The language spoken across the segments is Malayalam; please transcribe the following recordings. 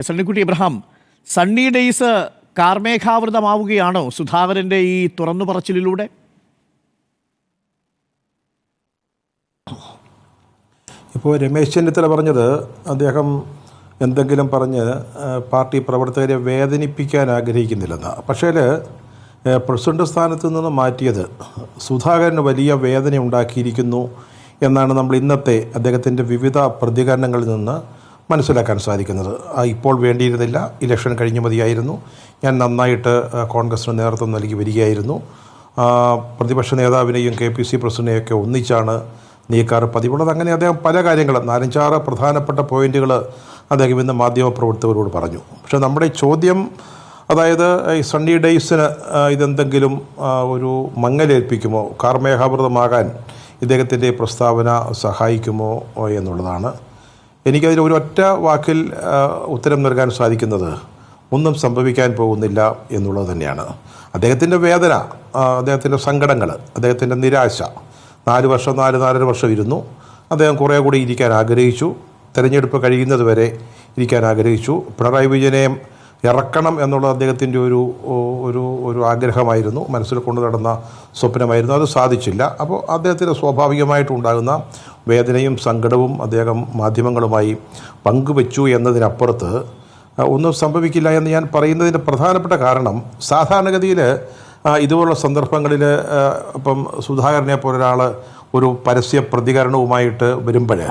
സണ്ണിക്കുട്ടി ഇബ്രഹാം, സണ്ണി ഡേയ്സ് കാർമേഘാവൃതമാവുകയാണോ സുധാകരൻ്റെ ഈ തുറന്നു പറച്ചിലിലൂടെ? ഇപ്പോൾ രമേശ് ചെന്നിത്തല പറഞ്ഞത് അദ്ദേഹം എന്തെങ്കിലും പറഞ്ഞ് പാർട്ടി പ്രവർത്തകരെ വേദനിപ്പിക്കാൻ ആഗ്രഹിക്കുന്നില്ലെന്നാണ്. പക്ഷേ പ്രസിഡന്റ് സ്ഥാനത്ത് നിന്ന് മാറ്റിയത് സുധാകരന് വലിയ വേദന ഉണ്ടാക്കിയിരിക്കുന്നു എന്നാണ് നമ്മൾ ഇന്നത്തെ അദ്ദേഹത്തിൻ്റെ വിവിധ പ്രതികരണങ്ങളിൽ നിന്ന് മനസ്സിലാക്കാൻ സാധിക്കുന്നത്. ഇപ്പോൾ വേണ്ടിയിരുന്നില്ല, ഇലക്ഷൻ കഴിഞ്ഞ് മതിയായിരുന്നു, ഞാൻ നന്നായിട്ട് കോൺഗ്രസിന് നേതൃത്വം നൽകി വരികയായിരുന്നു, പ്രതിപക്ഷ നേതാവിനെയും KPC പ്രസിഡന്റിനെയൊക്കെ ഒന്നിച്ചാണ് നീക്കാറ് പതിവുള്ളത്. അങ്ങനെ അദ്ദേഹം പല കാര്യങ്ങളും 4-5 പ്രധാനപ്പെട്ട പോയിന്റുകൾ അദ്ദേഹം ഇന്ന് മാധ്യമപ്രവർത്തകരോട് പറഞ്ഞു. പക്ഷേ നമ്മുടെ ചോദ്യം, അതായത് ഈ സണ്ണി ഡേയ്സിന് ഇതെന്തെങ്കിലും ഒരു മങ്ങലേൽപ്പിക്കുമോ, കാർമേഘാവൃതമാകാൻ ഇദ്ദേഹത്തിൻ്റെ പ്രസ്താവന സഹായിക്കുമോ എന്നുള്ളതാണ്. എനിക്കതിൽ ഒരൊറ്റ വാക്കിൽ ഉത്തരം നൽകാൻ സാധിക്കുന്നത് ഒന്നും സംഭവിക്കാൻ പോകുന്നില്ല എന്നുള്ളത് തന്നെയാണ്. അദ്ദേഹത്തിൻ്റെ വേദന, അദ്ദേഹത്തിൻ്റെ സങ്കടങ്ങൾ, അദ്ദേഹത്തിൻ്റെ നിരാശ 4-4.5 വർഷം ഇരുന്നു. അദ്ദേഹം കുറേ കൂടി ഇരിക്കാൻ ആഗ്രഹിച്ചു, തെരഞ്ഞെടുപ്പ് കഴിയുന്നത് വരെ ഇരിക്കാൻ ആഗ്രഹിച്ചു. പിണറായി വിജയനെ ഇറക്കണം എന്നുള്ളത് അദ്ദേഹത്തിൻ്റെ ഒരു ആഗ്രഹമായിരുന്നു, മനസ്സിൽ കൊണ്ടു നടന്ന സ്വപ്നമായിരുന്നു. അത് സാധിച്ചില്ല. അപ്പോൾ അദ്ദേഹത്തിന് സ്വാഭാവികമായിട്ടുണ്ടാകുന്ന വേദനയും സങ്കടവും അദ്ദേഹം മാധ്യമങ്ങളുമായി പങ്കുവച്ചു എന്നതിനപ്പുറത്ത് ഒന്നും സംഭവിക്കില്ല എന്ന് ഞാൻ പറയുന്നതിൻ്റെ പ്രധാനപ്പെട്ട കാരണം, സാധാരണഗതിയിൽ ഇതുപോലുള്ള സന്ദർഭങ്ങളിൽ ഇപ്പം സുധാകരനെ പോലൊരാൾ ഒരു പരസ്യ പ്രതികരണവുമായിട്ട് വരുമ്പോൾ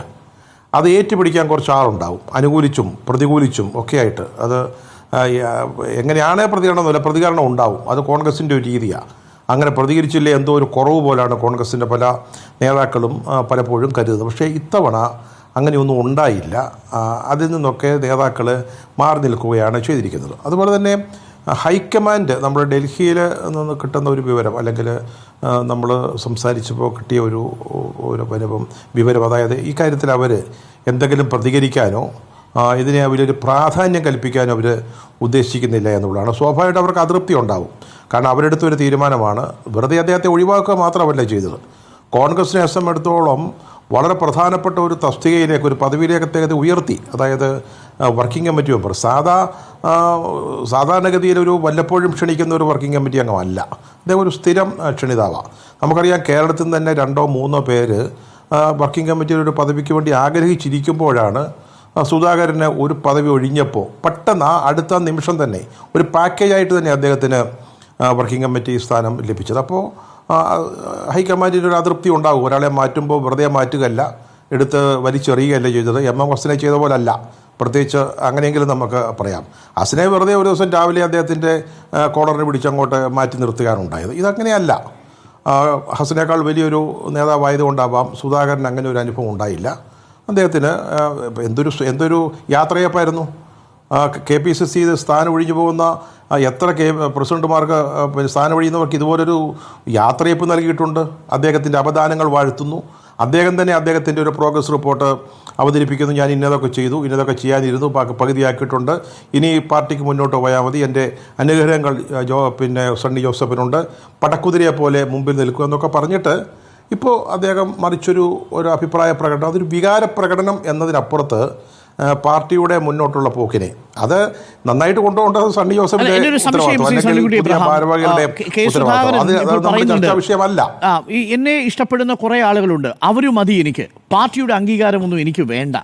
അത് ഏറ്റുപിടിക്കാൻ കുറച്ച് ആളുണ്ടാവും, അനുകൂലിച്ചും പ്രതികൂലിച്ചും ഒക്കെ ആയിട്ട്. അത് എങ്ങനെയാണ് പ്രതികരണം ഉണ്ടാവും. അത് കോൺഗ്രസിൻ്റെ ഒരു രീതിയാണ്. അങ്ങനെ പ്രതികരിച്ചില്ലേ എന്തോ ഒരു കുറവ് പോലാണ് കോൺഗ്രസിൻ്റെ പല നേതാക്കളും പലപ്പോഴും കരുതുന്നത്. പക്ഷേ ഇത്തവണ അങ്ങനെയൊന്നും ഉണ്ടായില്ല. അതിൽ നിന്നൊക്കെ നേതാക്കൾ മാറി നിൽക്കുകയാണ് ചെയ്തിരിക്കുന്നത്. അതുപോലെ തന്നെ ഹൈക്കമാൻഡ്, നമ്മൾ ഡൽഹിയിൽ നിന്ന് കിട്ടുന്ന ഒരു വിവരം, അല്ലെങ്കിൽ നമ്മൾ സംസാരിച്ചപ്പോൾ കിട്ടിയ ഒരു വിവരം, അതായത് ഈ കാര്യത്തിൽ അവർ എന്തെങ്കിലും പ്രതികരിക്കാനോ ഇതിനെ അവരൊരു പ്രാധാന്യം കൽപ്പിക്കാനും അവർ ഉദ്ദേശിക്കുന്നില്ല എന്നുള്ളതാണ്. സ്വാഭാവികമായിട്ട് അവർക്ക് അതൃപ്തി ഉണ്ടാവും. കാരണം അവരെടുത്തൊരു തീരുമാനമാണ്. വെറുതെ അദ്ദേഹത്തെ ഒഴിവാക്കുക മാത്രമല്ല ചെയ്തത്, കോൺഗ്രസിനെ സംബന്ധിച്ചിടത്തോളം വളരെ പ്രധാനപ്പെട്ട ഒരു തസ്തികയിലേക്ക്, ഒരു പദവിയിലേക്ക് അദ്ദേഹത്തെ ഉയർത്തി. അതായത് വർക്കിംഗ് കമ്മിറ്റി മെമ്പർ. സാധാരണഗതിയിൽ ഒരു വല്ലപ്പോഴും ക്ഷണിക്കുന്ന ഒരു വർക്കിംഗ് കമ്മിറ്റി അംഗമല്ല അദ്ദേഹം, ഒരു സ്ഥിരം ക്ഷണിതാവാണ്. നമുക്കറിയാം, കേരളത്തിൽ നിന്ന് തന്നെ 2-3 പേര് വർക്കിംഗ് കമ്മിറ്റിയുടെ ഒരു പദവിക്ക് വേണ്ടി ആഗ്രഹിച്ചിരിക്കുമ്പോഴാണ് സുധാകരന് ഒരു പദവി ഒഴിഞ്ഞപ്പോൾ പെട്ടെന്ന് അടുത്ത നിമിഷം തന്നെ ഒരു പാക്കേജായിട്ട് തന്നെ അദ്ദേഹത്തിന് വർക്കിംഗ് കമ്മിറ്റി സ്ഥാനം ലഭിച്ചത്. അപ്പോൾ ഹൈക്കമാൻഡിൻ്റെ ഒരു അതൃപ്തി ഉണ്ടാകും. ഒരാളെ മാറ്റുമ്പോൾ വെറുതെ മാറ്റുകയല്ല, എടുത്ത് വലിച്ചെറിയുകയല്ല ചെയ്തത്. ഹസനെ ചെയ്ത പോലല്ല, പ്രത്യേകിച്ച് അങ്ങനെയെങ്കിലും നമുക്ക് പറയാം. ഹസനെ വെറുതെ ഒരു ദിവസം രാവിലെ അദ്ദേഹത്തിൻ്റെ കോളറിനെ പിടിച്ചങ്ങോട്ട് മാറ്റി നിർത്തുകയാണ് ഉണ്ടായത്. ഇതങ്ങനെയല്ല. ഹസനേക്കാൾ വലിയൊരു നേതാവായതുകൊണ്ടാവാം സുധാകരൻ അങ്ങനെ ഒരു അനുഭവം ഉണ്ടായില്ല. അദ്ദേഹത്തിന് എന്തൊരു യാത്രയപ്പായിരുന്നു. KPCC സ്ഥാനം ഒഴിഞ്ഞു പോകുന്ന എത്ര പ്രസിഡന്റുമാർക്ക് സ്ഥാനം ഒഴിയുന്നവർക്ക് ഇതുപോലൊരു യാത്രയപ്പ് നൽകിയിട്ടുണ്ട്. അദ്ദേഹത്തിൻ്റെ അപദാനങ്ങൾ വാഴ്ത്തുന്നു. അദ്ദേഹം തന്നെ അദ്ദേഹത്തിൻ്റെ ഒരു പ്രോഗ്രസ് റിപ്പോർട്ട് അവതരിപ്പിക്കുന്നു. ഞാൻ ഇന്നതൊക്കെ ചെയ്തു, ഇന്നതൊക്കെ ചെയ്യാനിരുന്നു, പകുതിയാക്കിയിട്ടുണ്ട്, ഇനി പാർട്ടിക്ക് മുന്നോട്ട് പോയാൽ മതി, എൻ്റെ അനുഗ്രഹങ്ങൾ സണ്ണി ജോസഫിനുണ്ട്, പടക്കുതിരയെ പോലെ മുമ്പിൽ നിൽക്കുക എന്നൊക്കെ പറഞ്ഞിട്ട് ഇപ്പോൾ അദ്ദേഹം മറിച്ചൊരു അഭിപ്രായ പ്രകടനം, അതൊരു വികാര പ്രകടനം എന്നതിനപ്പുറത്ത് പാർട്ടിയുടെ മുന്നോട്ടുള്ള പോക്കിനെ അത് നന്നായിട്ട് കൊണ്ടുപോകേണ്ടത് സണ്ണി ജോസഫിന്റെ വിഷയമല്ല. എന്നെ ഇഷ്ടപ്പെടുന്ന കുറേ ആളുകളുണ്ട്, അവരും മതി, എനിക്ക് പാർട്ടിയുടെ അംഗീകാരമൊന്നും എനിക്ക് വേണ്ട,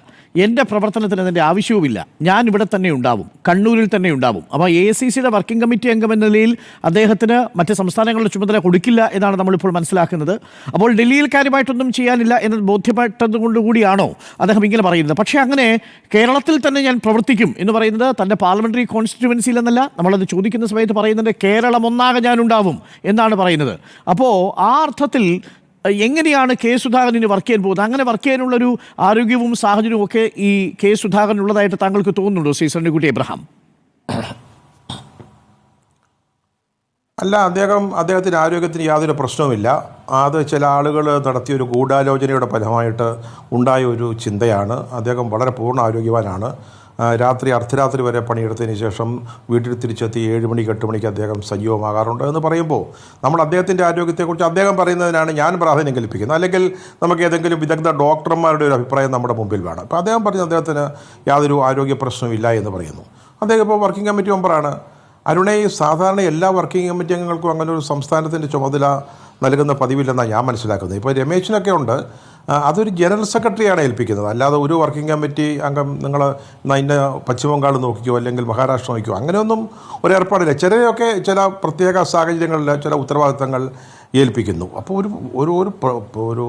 എൻ്റെ പ്രവർത്തനത്തിന് അതിൻ്റെ ആവശ്യവുമില്ല, ഞാൻ ഇവിടെ തന്നെ ഉണ്ടാവും, കണ്ണൂരിൽ തന്നെ ഉണ്ടാവും. അപ്പോൾ AICCയുടെ വർക്കിംഗ് കമ്മിറ്റി അംഗം എന്ന നിലയിൽ അദ്ദേഹത്തിന് മറ്റ് സംസ്ഥാനങ്ങളുടെ ചുമതല കൊടുക്കില്ല എന്നാണ് നമ്മളിപ്പോൾ മനസ്സിലാക്കുന്നത്. അപ്പോൾ ഡൽഹിയിൽ കാര്യമായിട്ടൊന്നും ചെയ്യാനില്ല എന്നത് ബോധ്യപ്പെട്ടതുകൊണ്ടുകൂടിയാണോ അദ്ദേഹം ഇങ്ങനെ പറയുന്നത്? പക്ഷേ അങ്ങനെ കേരളത്തിൽ തന്നെ ഞാൻ പ്രവർത്തിക്കും എന്ന് പറയുന്നത് തൻ്റെ പാർലമെൻ്ററി കോൺസ്റ്റിറ്റ്യുവൻസിയിൽ എന്നല്ല, നമ്മളത് ചോദിക്കുന്ന സമയത്ത് പറയുന്നുണ്ട് കേരളം ഒന്നാകെ ഞാനുണ്ടാവും എന്നാണ് പറയുന്നത്. അപ്പോൾ ആ അർത്ഥത്തിൽ എങ്ങനെയാണ് സുധാകരന് വർക്ക് ചെയ്യാൻ പോകുന്നത്? അങ്ങനെ വർക്ക് ചെയ്യാനുള്ളൊരു ആരോഗ്യവും സാഹചര്യവും ഒക്കെ ഈ സുധാകരനുള്ളതായിട്ട് താങ്കൾക്ക് തോന്നുന്നുണ്ടോ, ശ്രീ സണ്ണിക്കുട്ടി ഇബ്രഹാം? അല്ല, അദ്ദേഹത്തിന് ആരോഗ്യത്തിന് യാതൊരു പ്രശ്നവുമില്ല. അത് ചില ആളുകൾ നടത്തിയൊരു ഗൂഢാലോചനയുടെ ഫലമായിട്ട് ഉണ്ടായ ഒരു ചിന്തയാണ്. അദ്ദേഹം വളരെ പൂർണ്ണ ആരോഗ്യവാനാണ്. രാത്രി അർദ്ധരാത്രി വരെ പണിയെടുത്തതിന് ശേഷം വീട്ടിൽ തിരിച്ചെത്തി 7 മണിക്ക് 8 മണിക്ക് അദ്ദേഹം സജീവമാകാറുണ്ട് എന്ന് പറയുമ്പോൾ നമ്മൾ അദ്ദേഹത്തിൻ്റെ ആരോഗ്യത്തെക്കുറിച്ച് അദ്ദേഹം പറയുന്നതിനാണ് ഞാൻ പ്രാധാന്യം കൽപ്പിക്കുന്നത്. അല്ലെങ്കിൽ നമുക്ക് ഏതെങ്കിലും വിദഗ്ധ ഡോക്ടർമാരുടെ ഒരു അഭിപ്രായം നമ്മുടെ മുമ്പിൽ വേണം. അപ്പോൾ അദ്ദേഹം പറഞ്ഞ അദ്ദേഹത്തിന് യാതൊരു ആരോഗ്യ പ്രശ്നമില്ല എന്ന് പറയുന്നു. അദ്ദേഹം ഇപ്പോൾ വർക്കിംഗ് കമ്മിറ്റി മെമ്പറാണ്. അരുണേ, സാധാരണ എല്ലാ വർക്കിംഗ് കമ്മിറ്റി അംഗങ്ങൾക്കും അങ്ങനെ ഒരു സംസ്ഥാനത്തിൻ്റെ ചുമതല നൽകുന്ന പതിവില്ലെന്നാണ് ഞാൻ മനസ്സിലാക്കുന്നത്. ഇപ്പോൾ രമേശിനൊക്കെ ഉണ്ട്, അതൊരു ജനറൽ സെക്രട്ടറിയാണ് ഏൽപ്പിക്കുന്നത്. അല്ലാതെ ഒരു വർക്കിംഗ് കമ്മിറ്റി അംഗം നിങ്ങൾ ഇന്ന പശ്ചിമ ബംഗാൾ നോക്കിക്കോ അല്ലെങ്കിൽ മഹാരാഷ്ട്ര നോക്കിക്കോ അങ്ങനെയൊന്നും ഒരു ഏർപ്പാടില്ല. ചിലരെയൊക്കെ ചില പ്രത്യേക സാഹചര്യങ്ങളിൽ ചില ഉത്തരവാദിത്തങ്ങൾ ഏൽപ്പിക്കുന്നു. അപ്പോൾ ഒരു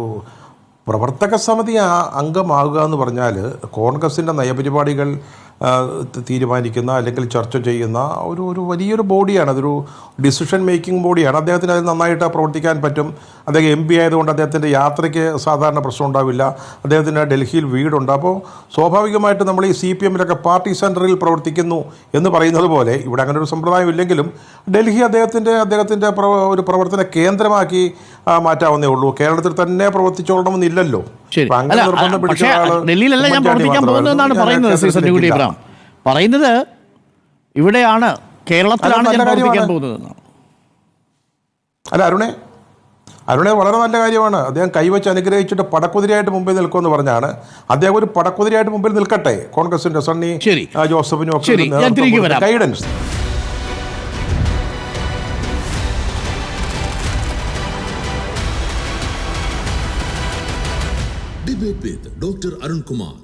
പ്രവർത്തക സമിതി അംഗമാകുക എന്ന് പറഞ്ഞാൽ കോൺഗ്രസിൻ്റെ നയപരിപാടികൾ തീരുമാനിക്കുന്ന അല്ലെങ്കിൽ ചർച്ച ചെയ്യുന്ന ഒരു വലിയൊരു ബോഡിയാണ്. അതൊരു ഡിസിഷൻ മേക്കിംഗ് ബോഡിയാണ്. അദ്ദേഹത്തിന് അതിൽ നന്നായിട്ട് പ്രവർത്തിക്കാൻ പറ്റും. അദ്ദേഹം MP ആയതുകൊണ്ട് അദ്ദേഹത്തിൻ്റെ യാത്രയ്ക്ക് സാധാരണ പ്രശ്നം ഉണ്ടാവില്ല. അദ്ദേഹത്തിന് ഡൽഹിയിൽ വീടുണ്ട്. അപ്പോൾ സ്വാഭാവികമായിട്ട് നമ്മൾ ഈ CPM-ലൊക്കെ പാർട്ടി സെൻറ്ററിൽ പ്രവർത്തിക്കുന്നു എന്ന് പറയുന്നത് പോലെ ഇവിടെ അങ്ങനെ ഒരു സമ്പ്രദായം ഇല്ലെങ്കിലും ഡൽഹി അദ്ദേഹത്തിൻ്റെ ഒരു പ്രവർത്തന കേന്ദ്രമാക്കി മാറ്റാവുന്നേ ഉള്ളൂ. കേരളത്തിൽ തന്നെ പ്രവർത്തിച്ചോളണമെന്നില്ലല്ലോ. പക്ഷേ ഡൽഹിയിലല്ല ഞാൻ പ്രവർത്തിക്കാൻ പോകുന്നതെന്നാണ് പറയുന്നത്. പറയുന്നത് ഇവിടെയാണ്, കേരളത്തിലാണ് ഞാൻ പ്രവർത്തിക്കാൻ പോകുന്നതെന്നാണ്. അല്ല അരുണെ വളരെ നല്ല കാര്യമാണ്. അദ്ദേഹം കൈവച്ച് അനുഗ്രഹിച്ചിട്ട് പടക്കുതിരയായിട്ട് മുമ്പിൽ നിൽക്കുമെന്ന് പറഞ്ഞാണ്. അദ്ദേഹം ഒരു പടക്കുതിരയായിട്ട് മുമ്പിൽ നിൽക്കട്ടെ. കോൺഗ്രസിന്റെ സണ്ണി ജോസഫിനും ഒക്കെ guidance. Debate with Dr. Arun Kumar.